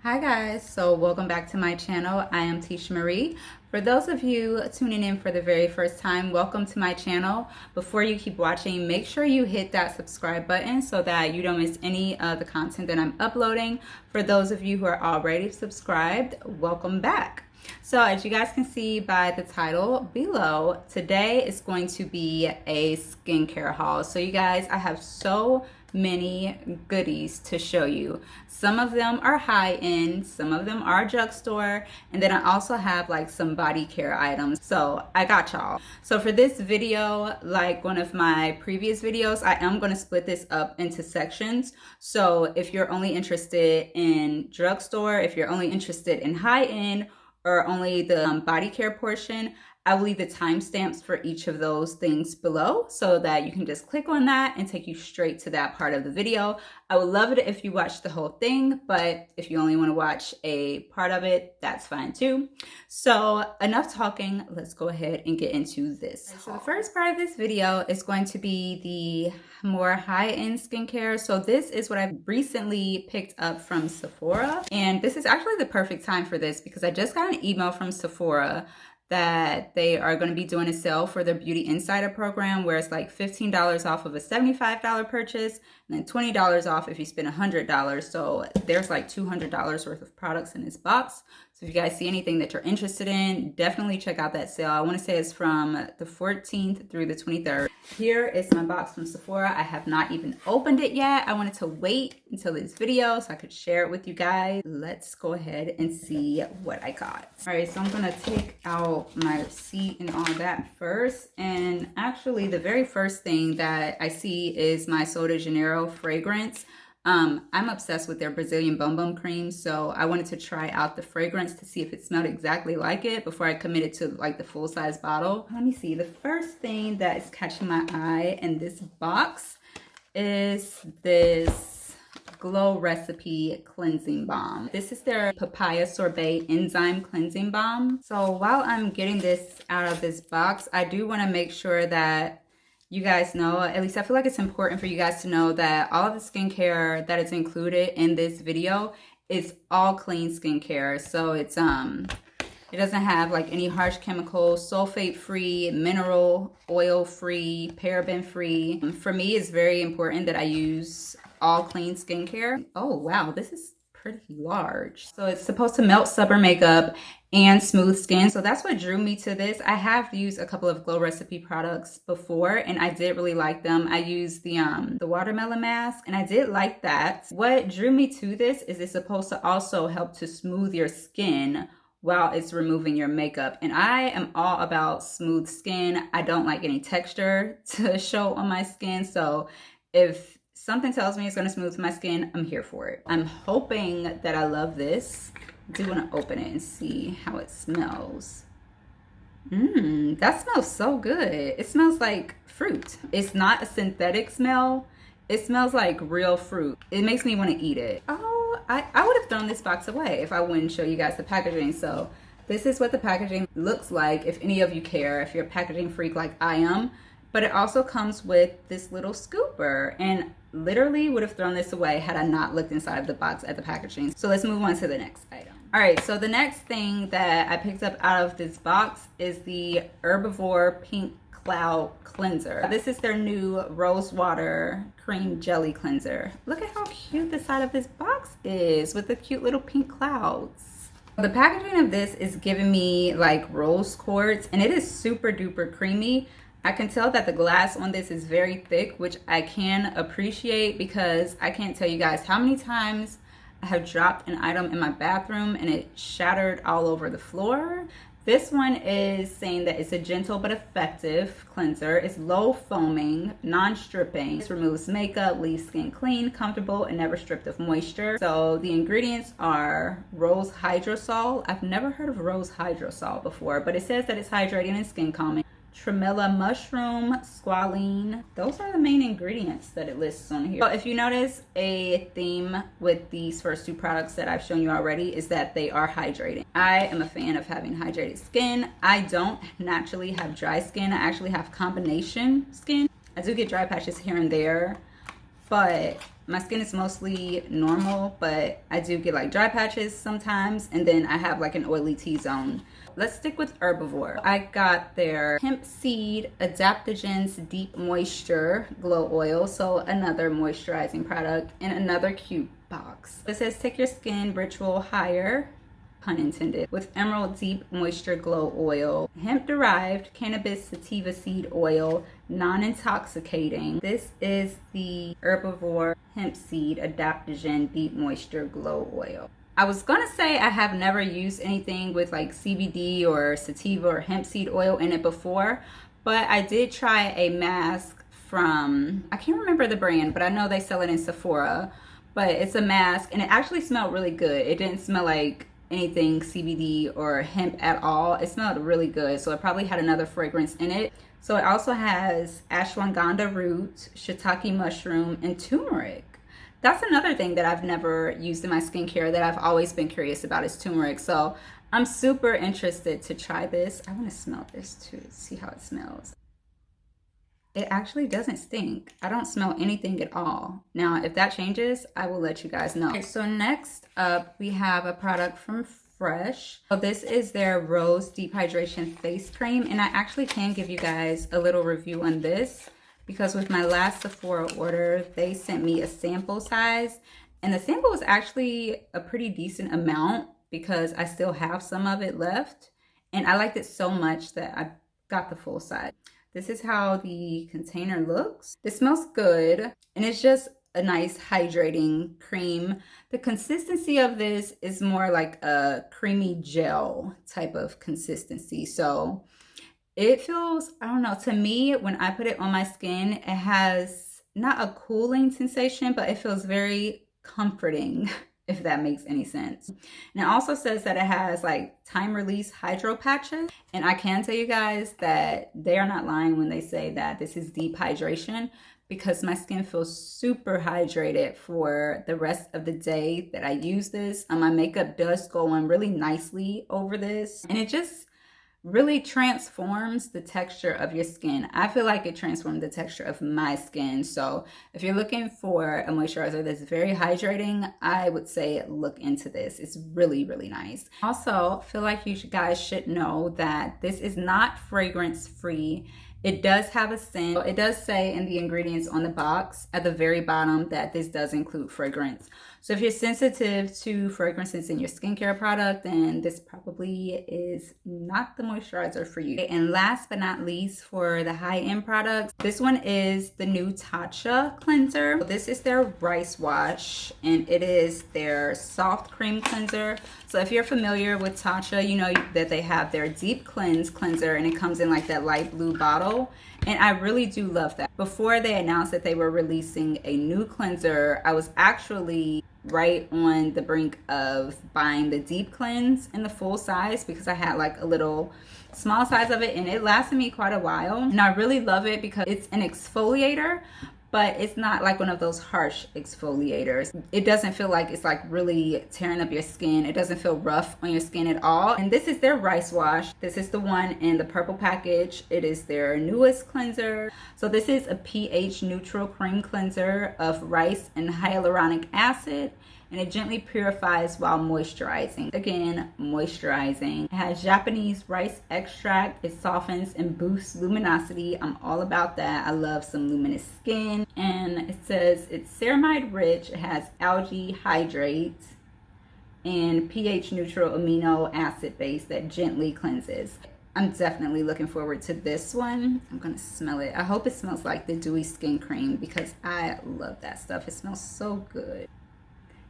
Hi guys, so welcome back to my channel. I am Tisha Marie. For those of you tuning in for the very first time, welcome to my channel. Before you keep watching, make sure you hit that subscribe button so that you don't miss any of the content that I'm uploading. For those of you who are already subscribed, welcome back. So as you guys can see by the title below, today is going to be a skincare haul. So you guys, I have so many goodies to show you. Some of them are high-end, some of them are drugstore, and then I also have like some body care items. So I got y'all. So for this video, like one of my previous videos, I am going to split this up into sections. So if you're only interested in drugstore, if you're only interested in high-end, or only the body care portion, I will leave the timestamps for each of those things below so that you can just click on that and take you straight to that part of the video. I would love it if you watch the whole thing, but if you only want to watch a part of it, that's fine too. So enough talking, let's go ahead and get into this. So the first part of this video is going to be the more high-end skincare. So this is what I recently picked up from Sephora, and this is actually the perfect time for this because I just got an email from Sephora that they are going to be doing a sale for their Beauty Insider program where it's like $15 off of a $75 purchase and then $20 off if you spend $100. So there's like $200 worth of products in this box. So if you guys see anything that you're interested in, definitely check out that sale. I want to say it's from the 14th through the 23rd. Here is my box from Sephora. I have not even opened it yet. I wanted to wait until this video so I could share it with you guys. Let's go ahead and see what I got. All right, so I'm going to take out my receipt and all that first. And actually, the very first thing that I see is my Sol de Janeiro fragrance. I'm obsessed with their Brazilian Bum Bum cream, so I wanted to try out the fragrance to see if it smelled exactly like it before I committed to like the full-size bottle. Let me see. The first thing that is catching my eye in this box is this Glow Recipe Cleansing Balm. This is their Papaya Sorbet Enzyme Cleansing Balm. So while I'm getting this out of this box, I do want to make sure that you guys know, at least I feel like it's important for you guys to know that all of the skincare that is included in this video is all clean skincare. So it's it doesn't have like any harsh chemicals, sulfate free, mineral oil free, paraben free. For me, it's very important that I use all clean skincare. Oh wow, this is pretty large. So it's supposed to melt stubborn makeup and smooth skin. So that's what drew me to this. I have used a couple of Glow Recipe products before and I did really like them. I used the watermelon mask and I did like that. What drew me to this is it's supposed to also help to smooth your skin while it's removing your makeup. And I am all about smooth skin. I don't like any texture to show on my skin. So if something tells me it's going to smooth my skin, I'm here for it. I'm hoping that I love this. I do want to open it and see how it smells. That smells so good. It smells like fruit. It's not a synthetic smell. It smells like real fruit. It makes me want to eat it. Oh, I would have thrown this box away if I wouldn't show you guys the packaging. So this is what the packaging looks like if any of you care, if you're a packaging freak like I am. But it also comes with this little scooper, and literally would have thrown this away had I not looked inside of the box at the packaging. So let's move on to the next item. All right, so the next thing that I picked up out of this box is the Herbivore Pink Cloud Cleanser. This is their new Rose Water Cream Jelly Cleanser. Look at how cute the side of this box is with the cute little pink clouds. The packaging of this is giving me like rose quartz, and it is super duper creamy. I can tell that the glass on this is very thick, which I can appreciate because I can't tell you guys how many times I have dropped an item in my bathroom and it shattered all over the floor. This one is saying that it's a gentle but effective cleanser. It's low foaming, non-stripping. It removes makeup, leaves skin clean, comfortable, and never stripped of moisture. So the ingredients are rose hydrosol. I've never heard of rose hydrosol before, but it says that it's hydrating and skin calming. Tremella mushroom, squalene. Those are the main ingredients that it lists on here. So if you notice, a theme with these first two products that I've shown you already is that they are hydrating. I am a fan of having hydrated skin. I don't naturally have dry skin. I actually have combination skin. I do get dry patches here and there, but my skin is mostly normal, but I do get like dry patches sometimes, and then I have like an oily T-zone. Let's stick with Herbivore. I got their hemp seed adaptogens deep moisture glow oil, so another moisturizing product in another cute box. It says take your skin ritual higher, pun intended, with emerald deep moisture glow oil, hemp derived cannabis sativa seed oil, non-intoxicating. This is the Herbivore hemp seed adaptogen deep moisture glow oil. I was gonna say I have never used anything with like CBD or sativa or hemp seed oil in it before, but I did try a mask from, I can't remember the brand, but I know they sell it in Sephora, but it's a mask and it actually smelled really good. It didn't smell like anything CBD or hemp at all. It smelled really good, so it probably had another fragrance in it. So it also has ashwagandha root, shiitake mushroom, and turmeric. That's another thing that I've never used in my skincare that I've always been curious about is turmeric. So I'm super interested to try this. I want to smell this too, see how it smells. It actually doesn't stink. I don't smell anything at all. Now, if that changes, I will let you guys know. Okay, so next up, we have a product from Fresh. So this is their Rose Deep Hydration Face Cream, and I actually can give you guys a little review on this, because with my last Sephora order, they sent me a sample size, and the sample was actually a pretty decent amount because I still have some of it left, and I liked it so much that I got the full size. This is how the container looks. It smells good, and it's just a nice hydrating cream. The consistency of this is more like a creamy gel type of consistency, so it feels, I don't know, to me, when I put it on my skin, it has not a cooling sensation, but it feels very comforting, if that makes any sense. And it also says that it has like time release hydro patches. And I can tell you guys that they are not lying when they say that this is deep hydration, because my skin feels super hydrated for the rest of the day that I use this. My makeup does go on really nicely over this, and it just really transforms the texture of your skin. I feel like it transformed the texture of my skin. So if you're looking for a moisturizer that's very hydrating, I would say look into this. It's really, really nice. Also, feel like you guys should know that this is not fragrance free. It does have a scent. It does say in the ingredients on the box at the very bottom that this does include fragrance. So if you're sensitive to fragrances in your skincare product, then this probably is not the moisturizer for you. And last but not least, for the high-end products, this one is the new Tatcha cleanser. This is their rice wash, and it is their soft cream cleanser. So if you're familiar with Tatcha, you know that they have their deep cleanser, and it comes in like that light blue bottle. And I really do love that. Before they announced that they were releasing a new cleanser, I was actually right on the brink of buying the deep cleanse in the full size, because I had like a little small size of it, and it lasted me quite a while. And I really love it because it's an exfoliator, but it's not like one of those harsh exfoliators. It doesn't feel like it's like really tearing up your skin. It doesn't feel rough on your skin at all. And this is their rice wash. This is the one in the purple package. It is their newest cleanser. So this is a pH neutral cream cleanser of rice and hyaluronic acid, and it gently purifies while moisturizing. Again, moisturizing. It has Japanese rice extract. It softens and boosts luminosity. I'm all about that. I love some luminous skin. And it says it's ceramide rich. It has algae hydrate and pH neutral amino acid base that gently cleanses. I'm definitely looking forward to this one. I'm gonna smell it. I hope it smells like the dewy skin cream, because I love that stuff. It smells so good.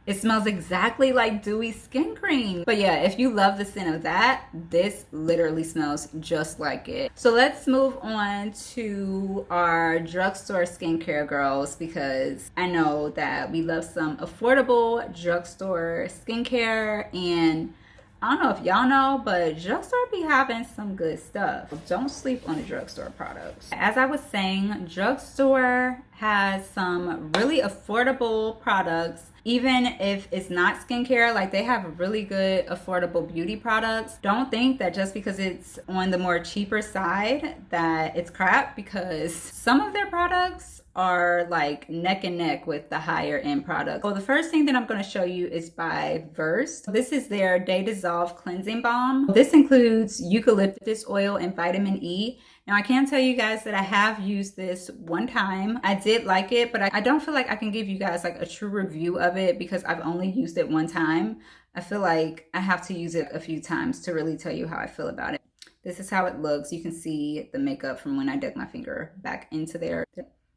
It smells exactly like dewy skin cream. But yeah, if you love the scent of that, this literally smells just like it. So let's move on to our drugstore skincare girls, because I know that we love some affordable drugstore skincare, and I don't know if y'all know, but drugstore be having some good stuff. Don't sleep on the drugstore products. As I was saying, drugstore has some really affordable products. Even if it's not skincare, like they have really good affordable beauty products. Don't think that just because it's on the more cheaper side that it's crap, because some of their products are like neck and neck with the higher end products. So the first thing that I'm going to show you is by Versed. This is their Day Dissolve Cleansing Balm. This includes eucalyptus oil and vitamin E. Now I can tell you guys that I have used this one time. I did like it, but I don't feel like I can give you guys like a true review of it because I've only used it one time. I feel like I have to use it a few times to really tell you how I feel about it. This is how it looks. You can see the makeup from when I dug my finger back into there.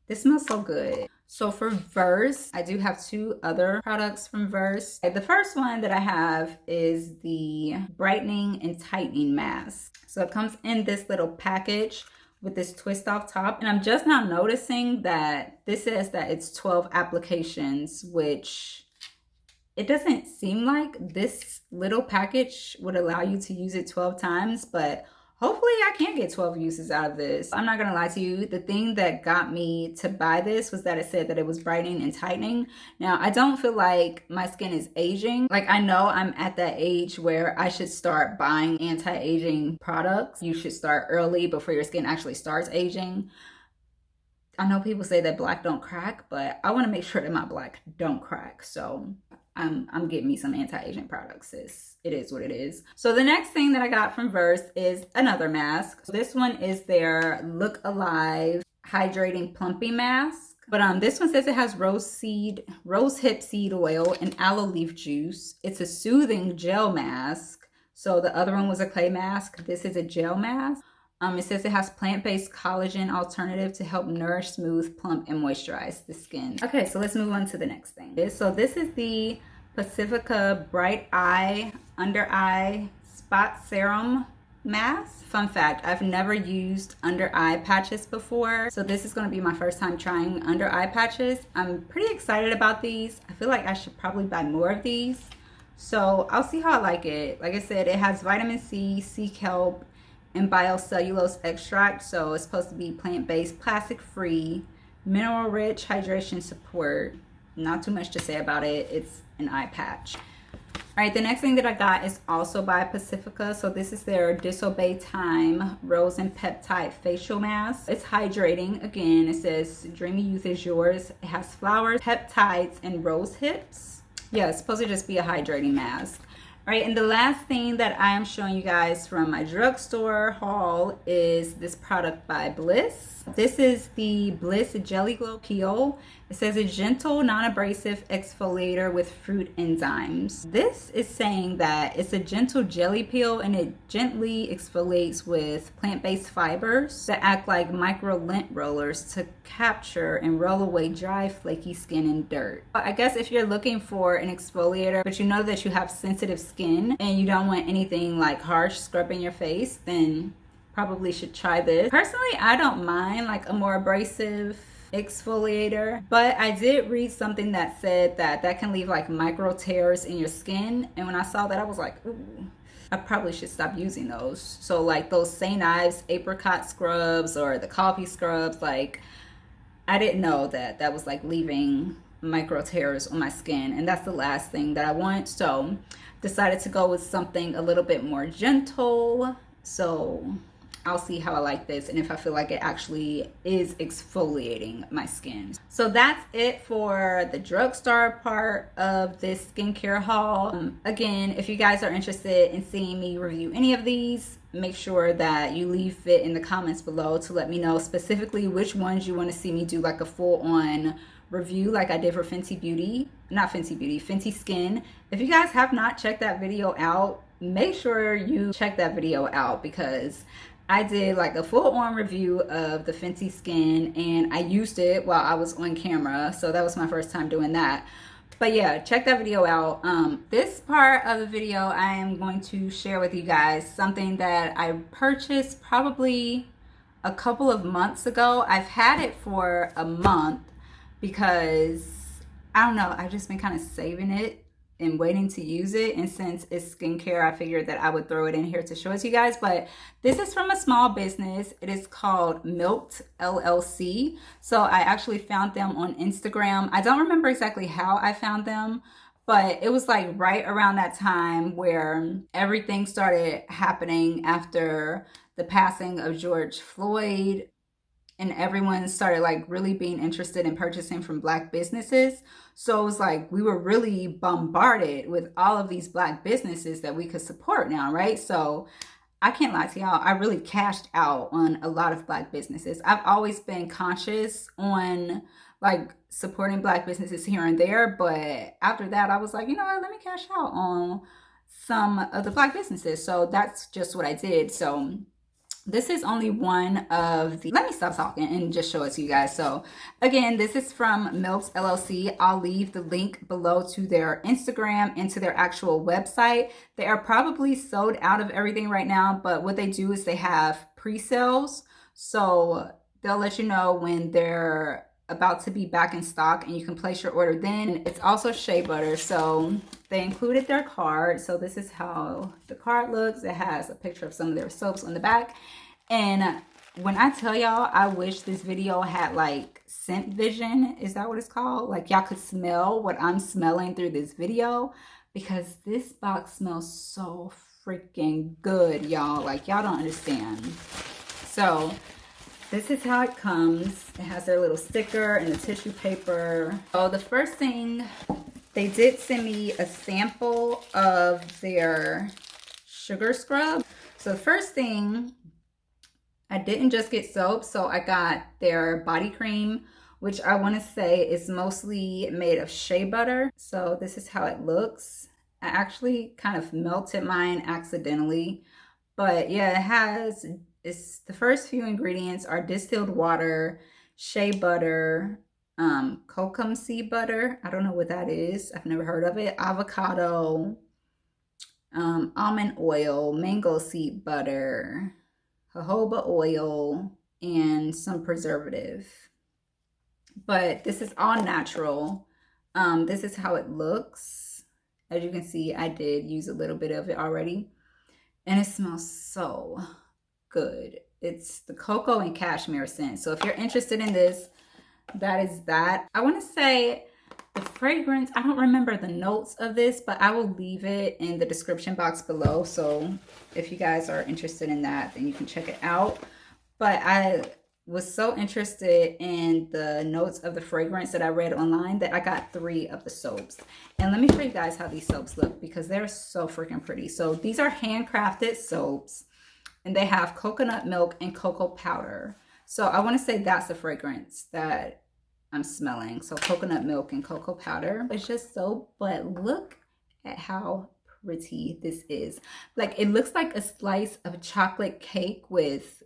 This smells so good. So for Versed, I do have two other products from Versed. The first one that I have is the Brightening and Tightening Mask. So it comes in this little package with this twist off top. And I'm just now noticing that this says that it's 12 applications, which it doesn't seem like this little package would allow you to use it 12 times, but hopefully I can get 12 uses out of this. I'm not gonna lie to you, the thing that got me to buy this was that it said that it was brightening and tightening. Now, I don't feel like my skin is aging. Like, I know I'm at that age where I should start buying anti-aging products. You should start early before your skin actually starts aging. I know people say that black don't crack, but I wanna make sure that my black don't crack. So I'm getting me some anti-aging products. It is what it is. So the next thing that I got from Versed is another mask. So this one is their Look Alive Hydrating Plumping Mask. But this one says it has rose hip seed oil and aloe leaf juice. It's a soothing gel mask. So the other one was a clay mask. This is a gel mask. It says it has plant-based collagen alternative to help nourish, smooth, plump, and moisturize the skin. Okay, so let's move on to the next thing. So this is the Pacifica Bright Eye Under Eye Spot Serum Mask. Fun fact, I've never used under eye patches before. So this is gonna be my first time trying under eye patches. I'm pretty excited about these. I feel like I should probably buy more of these. So I'll see how I like it. Like I said, it has vitamin C, sea kelp, and biocellulose extract. So it's supposed to be plant-based, plastic-free, mineral-rich hydration support. Not too much to say about it. It's an eye patch. All right, the next thing that I got is also by Pacifica. So this is their Disobey Time Rose and Peptide Facial Mask. It's hydrating. Again, it says Dreamy Youth is Yours. It has flowers, peptides, and rose hips. Yeah, it's supposed to just be a hydrating mask. All right, and the last thing that I am showing you guys from my drugstore haul is this product by Bliss. This is the Bliss Jelly Glow Peel. It says a gentle, non-abrasive exfoliator with fruit enzymes. This is saying that it's a gentle jelly peel and it gently exfoliates with plant-based fibers that act like micro lint rollers to capture and roll away dry, flaky skin and dirt. I guess if you're looking for an exfoliator, but you know that you have sensitive skin and you don't want anything like harsh scrubbing your face, then probably should try this. Personally, I don't mind like a more abrasive exfoliator, but I did read something that said that that can leave like micro tears in your skin, and when I saw that I was like, ooh, I probably should stop using those. So like those St. Ives apricot scrubs or the coffee scrubs, like I didn't know that that was like leaving micro tears on my skin, and that's the last thing that I want. So decided to go with something a little bit more gentle. So I'll see how I like this and if I feel like it actually is exfoliating my skin. So that's it for the drugstore part of this skincare haul. Again, if you guys are interested in seeing me review any of these, make sure that you leave it in the comments below to let me know specifically which ones you want to see me do like a full-on review like I did for Fenty Beauty. Not Fenty Beauty, Fenty Skin. If you guys have not checked that video out, make sure you check that video out because I did like a full-on review of the Fenty Skin and I used it while I was on camera. So that was my first time doing that. But yeah, check that video out. This part of the video, I am going to share with you guys something that I purchased probably a couple of months ago. I've had it for a month because, I don't know, I've just been kind of saving it and waiting to use it, and since it's skincare, I figured that I would throw it in here to show it to you guys. But this is from a small business. It is called Milked LLC. So I actually found them on Instagram. I don't remember exactly how I found them, but it was like right around that time where everything started happening after the passing of George Floyd. and everyone started like really being interested in purchasing from Black businesses. So it was like we were really bombarded with all of these Black businesses that we could support now, right? So I can't lie to y'all, I really cashed out on a lot of Black businesses. I've always been conscious on like supporting Black businesses here and there, but after that I was like, you know what, let me cash out on some of the Black businesses. So that's just what I did. So this is only one of the, let me stop talking and just show it to you guys. So again, this is from Milks LLC. I'll leave the link below to their Instagram and to their actual website. They are probably sold out of everything right now, but what they do is they have pre-sales. So they'll let you know when they're about to be back in stock and you can place your order then. It's also shea butter, so they included their card. So this is how the card looks. It has a picture of some of their soaps on the back. And when I tell y'all, I wish this video had like scent vision. Is that what it's called? Like y'all could smell what I'm smelling through this video, because this box smells so freaking good, y'all. Like y'all don't understand. So this is how it comes. It has their little sticker and the tissue paper. So the first thing, they did send me a sample of their sugar scrub. So the first thing, I didn't just get soap, so I got their body cream, which I want to say is mostly made of shea butter. So this is how it looks. I actually kind of melted mine accidentally, but yeah, it's the first few ingredients are distilled water, shea butter, kokum seed butter. I don't know what that is. I've never heard of it. Avocado, almond oil, mango seed butter, jojoba oil, and some preservative. But this is all natural. This is how it looks. As you can see, I did use a little bit of it already, and it smells so good. It's the cocoa and cashmere scent. So if you're interested in this, that is that. I want to say the fragrance, I don't remember the notes of this, but I will leave it in the description box below. So if you guys are interested in that, then you can check it out. But I was so interested in the notes of the fragrance that I read online that I got 3 of the soaps. And let me show you guys how these soaps look, because they're so freaking pretty. So these are handcrafted soaps, and they have coconut milk and cocoa powder. So I want to say that's the fragrance that I'm smelling. So coconut milk and cocoa powder. It's just soap, but look at how pretty this is. Like it looks like a slice of chocolate cake with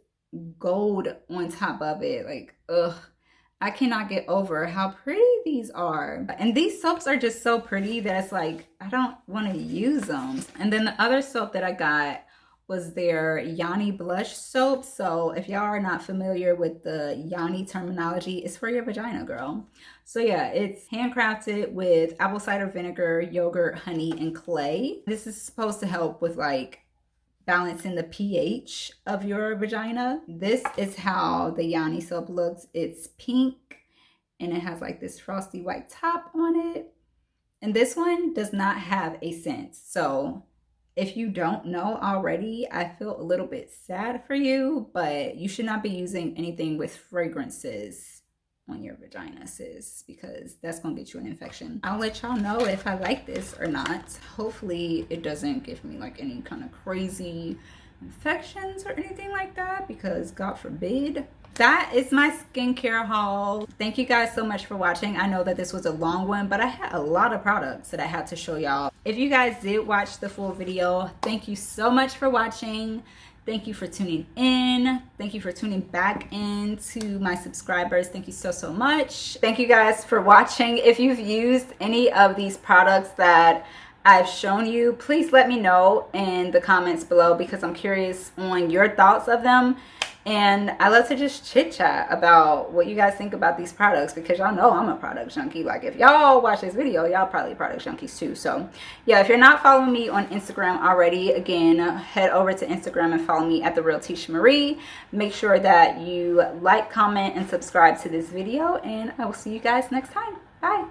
gold on top of it. Like, ugh, I cannot get over how pretty these are. And these soaps are just so pretty that it's like, I don't want to use them. And then the other soap that I got was their Yanni blush soap. So if y'all are not familiar with the Yanni terminology, it's for your vagina, girl. So yeah, it's handcrafted with apple cider vinegar, yogurt, honey, and clay. This is supposed to help with like balancing the pH of your vagina. This is how the Yanni soap looks. It's pink and it has like this frosty white top on it. And this one does not have a scent. So if you don't know already, I feel a little bit sad for you, but you should not be using anything with fragrances on your vagina, sis, because that's gonna get you an infection. I'll let y'all know if I like this or not. Hopefully it doesn't give me like any kind of crazy infections or anything like that, because God forbid. That is my skincare haul. Thank you guys so much for watching. I know that this was a long one, but I had a lot of products that I had to show y'all. If you guys did watch the full video, thank you so much for watching. Thank you for tuning in. Thank you for tuning back in to my subscribers. Thank you so, so much. Thank you guys for watching. If you've used any of these products that I've shown you, please let me know in the comments below, because I'm curious on your thoughts of them. And I love to just chit chat about what you guys think about these products, because y'all know I'm a product junkie. Like if y'all watch this video, y'all probably product junkies too. So yeah, if you're not following me on Instagram already, again, head over to Instagram and follow me at @TheRealTishaMarie. Make sure that you like, comment, and subscribe to this video, and I will see you guys next time. Bye.